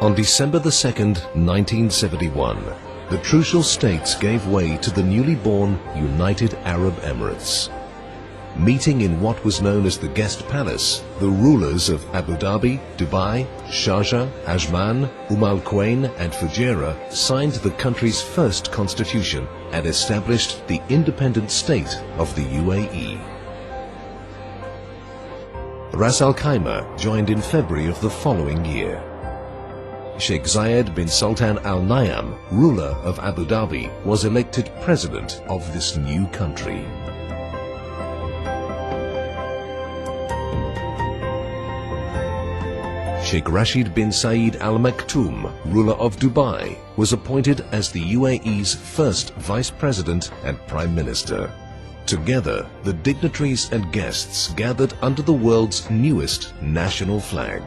On December 2nd, 1971, the Trucial States gave way to the newly born United Arab Emirates. Meeting in what was known as the Guest Palace, the rulers of Abu Dhabi, Dubai, Sharjah, Ajman, Al Quwain and Fujairah signed the country's first constitution and established the independent state of the UAE. Ras Al Khaimah joined in February of the following year. Sheikh Zayed bin Sultan Al Nahyan, ruler of Abu Dhabi, was elected president of this new country. Sheikh Rashid bin Saeed Al Maktoum, ruler of Dubai, was appointed as the UAE's first vice president and prime minister. Together, the dignitaries and guests gathered under the world's newest national flag.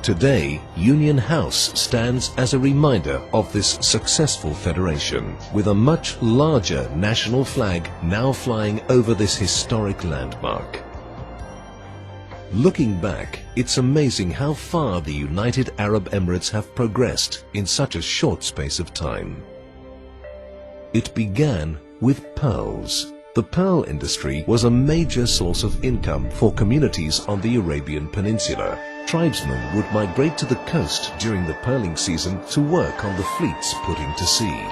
Today, Union House stands as a reminder of this successful federation, with a much larger national flag now flying over this historic landmark. Looking back, it's amazing how far the United Arab Emirates have progressed in such a short space of time. It began with pearls. The pearl industry was a major source of income for communities on the Arabian Peninsula. Tribesmen would migrate to the coast during the pearling season to work on the fleets putting to sea.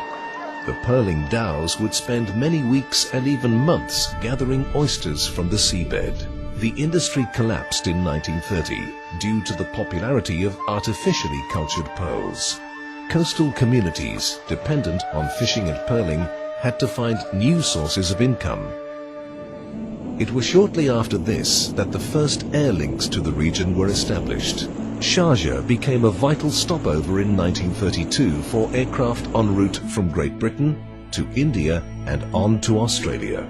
The pearling dhows would spend many weeks and even months gathering oysters from the seabed. The industry collapsed in 1930 due to the popularity of artificially cultured pearls. Coastal communities dependent on fishing and pearling had to find new sources of income. It was shortly after this that the first air links to the region were established. Sharjah became a vital stopover in 1932 for aircraft en route from Great Britain to India and on to Australia.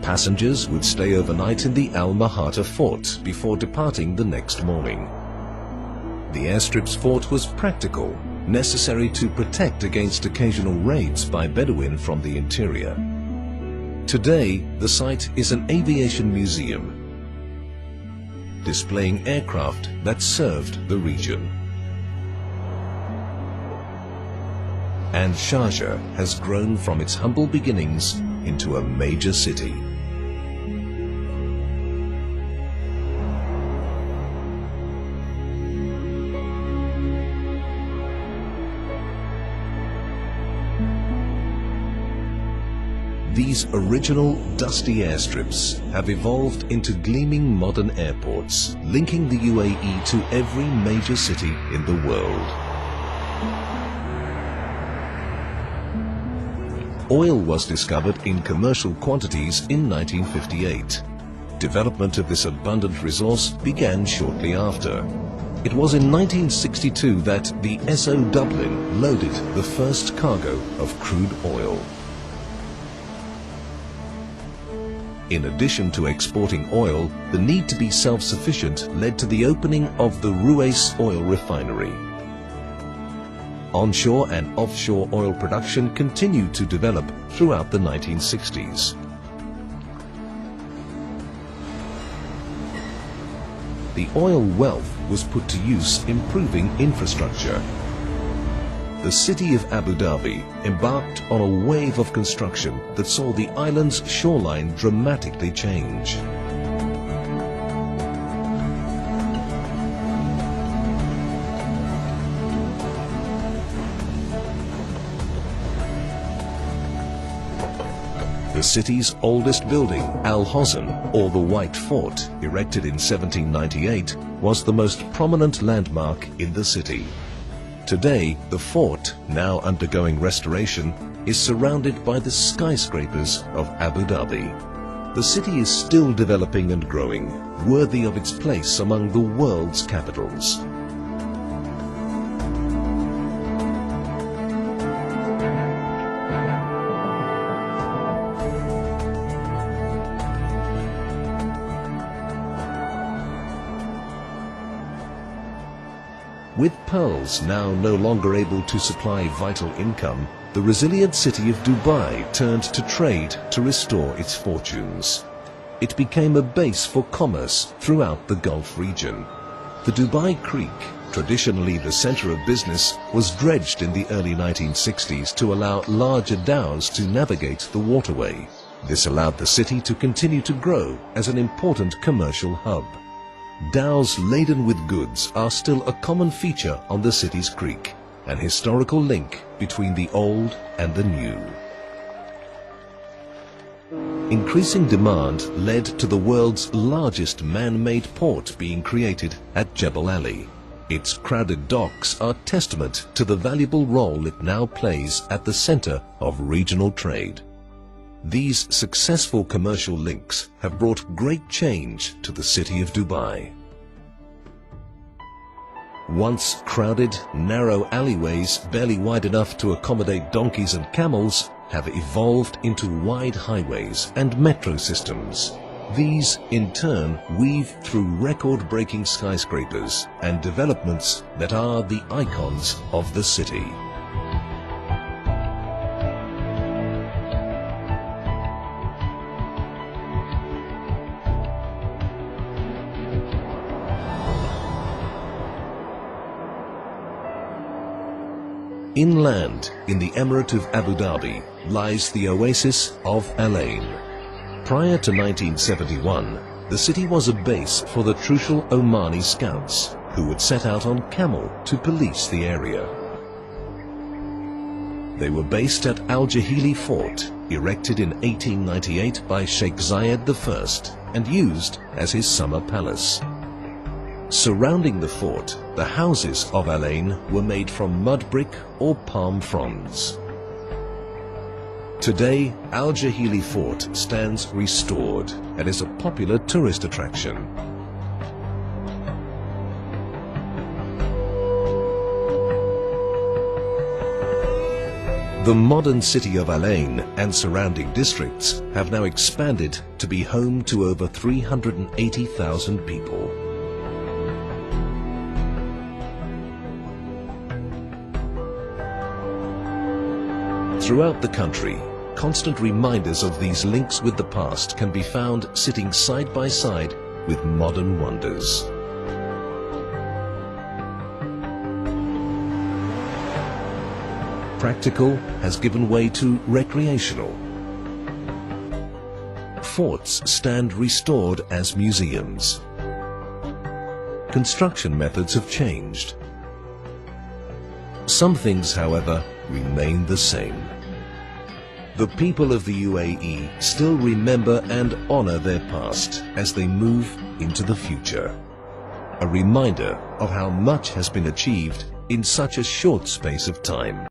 Passengers would stay overnight in the Al Mahata fort before departing the next morning. The airstrip's fort was practical, necessary to protect against occasional raids by Bedouin from the interior. Today, the site is an aviation museum, displaying aircraft that served the region. And Sharjah has grown from its humble beginnings into a major city. These original dusty airstrips have evolved into gleaming modern airports, linking the UAE to every major city in the world. Oil was discovered in commercial quantities in 1958. Development of this abundant resource began shortly after. It was in 1962 that the SO Dublin loaded the first cargo of crude oil. In addition to exporting oil, the need to be self-sufficient led to the opening of the Ruwais oil refinery. Onshore and offshore oil production continued to develop throughout the 1960s. The oil wealth was put to use improving infrastructure. The city of Abu Dhabi embarked on a wave of construction that saw the island's shoreline dramatically change. The city's oldest building, Al Hosn, or the White Fort, erected in 1798, was the most prominent landmark in the city. Today, the fort, now undergoing restoration, is surrounded by the skyscrapers of Abu Dhabi. The city is still developing and growing, worthy of its place among the world's capitals. With pearls now no longer able to supply vital income, the resilient city of Dubai turned to trade to restore its fortunes. It became a base for commerce throughout the Gulf region. The Dubai Creek, traditionally the center of business, was dredged in the early 1960s to allow larger dhows to navigate the waterway. This allowed the city to continue to grow as an important commercial hub. Dhows laden with goods are still a common feature on the city's creek, an historical link between the old and the new. Increasing demand led to the world's largest man-made port being created at Jebel Ali. Its crowded docks are testament to the valuable role it now plays at the center of regional trade. These successful commercial links have brought great change to the city of Dubai. Once crowded, narrow alleyways barely wide enough to accommodate donkeys and camels have evolved into wide highways and metro systems. These, in turn, weave through record-breaking skyscrapers and developments that are the icons of the city. Inland, in the Emirate of Abu Dhabi, lies the oasis of Al Ain. Prior to 1971, the city was a base for the Trucial Omani Scouts, who would set out on camel to police the area. They were based at Al Jahili Fort, erected in 1898 by Sheikh Zayed I and used as his summer palace. Surrounding the fort, the houses of Al Ain were made from mud brick or palm fronds. Today, Al Jahili Fort stands restored and is a popular tourist attraction. The modern city of Al Ain and surrounding districts have now expanded to be home to over 380,000 people. Throughout the country, constant reminders of these links with the past can be found sitting side by side with modern wonders. Practical has given way to recreational. Forts stand restored as museums. Construction methods have changed. Some things, however, remain the same. The people of the UAE still remember and honor their past as they move into the future. A reminder of how much has been achieved in such a short space of time.